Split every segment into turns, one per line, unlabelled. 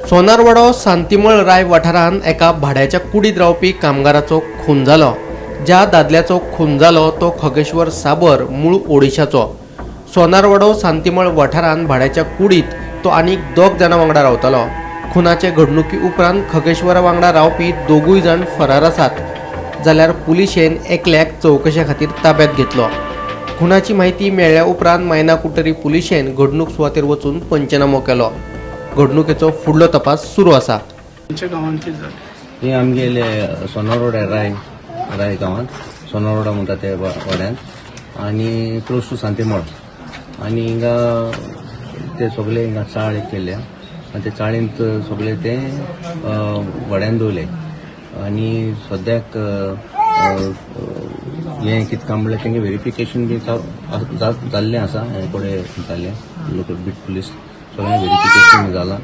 सोनारवाडो सांतिमळ राय वाठारांत एका भाड्याच्या कुडीत रावपी कामगाराचो खून जालो। ज्या दादल्याचो खून जालो तो खगेश्वर साबर मूळ ओडिशाचो। सोनारवाडो सांतिमळ वाठारांत भाड्याच्या कुडीत तो आनीक 2 जाणां वांगडा रावतालो। खुनाचे घडणुकी उपरांत खगेश्वरा वांगडा रावपी दोगूय जाण फरार आसात, जाल्यार पुलिशेन एकल्याक चवकशे खातीर ताब्यांत घेतलो। खुनाची म्हायती मेळ्ळ्या उपरांत मायना कुट्टरी पुलिशेन घडणूक सुवातेर वचून पंचनामो केलो। घडणुकेचो फुडलो तपास सुरू आसा।
हे आमगेले सोनारवाडा राय गांवांत सोनारवाडा म्हणटा ते वाड्यात आनी क्लोज टू सांतिमळ आनी हिंगा ते सगळे हिंगा चाळ एक केल्या आनी ते चाळींत सगळे ते वाड्यान दवरले आनी सद्याक हे कितें काम म्हणल्यार तेंगे व्हेरिफिकेशन बी जाल्लें आसा। हे कडेन जाल्लें लोकल बीट पुलीस सगळें व्हेरिफिकेशन जालां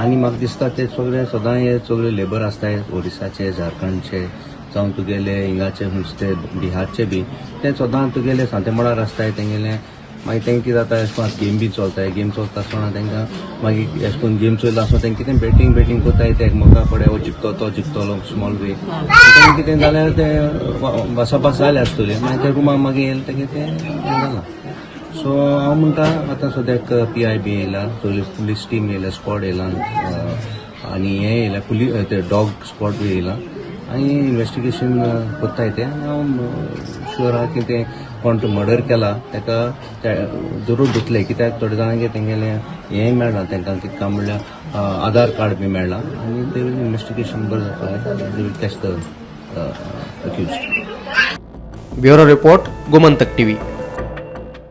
आनी म्हाका दिसता ते सगळे सदां हे सगळे लेबर आसताय ओडिसाचे झारखंडचे जावं तुगेले हिंगाचे नुस्ते बिहारचे बी ते सदां तुगेले सांतेमळार आसताय तेंगेले मागीर तेंका कितें जाता अशें करून गेम बी चलताय गेम चलता आसतना तेंकां मागीर अशें करून गेम चलता आसतना तेंका कितें बेटींग कोताय ते एकमेका कडेन हो जिखतो तो जिखतलो स्मॉल वे तेंका कितें जाल्यार ते भासाभास जाले आसतले मागीर ते रुमाक मागीर येयले तेगे ते जालां। सो हांव म्हणटा आतां सद्याक PIB येयला पुलीस टीम येयला स्क्वॉड येयला आनी हे येयला पुलीस ते डॉग स्क्वॉड बी येयला आनी इन्व्हेस्टिगेशन कोत्ताय ते आनी हांव शुअर आहा की ते कोण तो मर्डर केला ताका जरूर धुतले कित्याक थोडे जाणांगे तेंगेले हेंय मेळना तांकां कितें काय म्हणल्यार आधार कार्ड बी मेळना आनी ते इन्व्हेस्टिगेशन बरें जातलें they will catch the accused.
Bureau report Gomantak TV।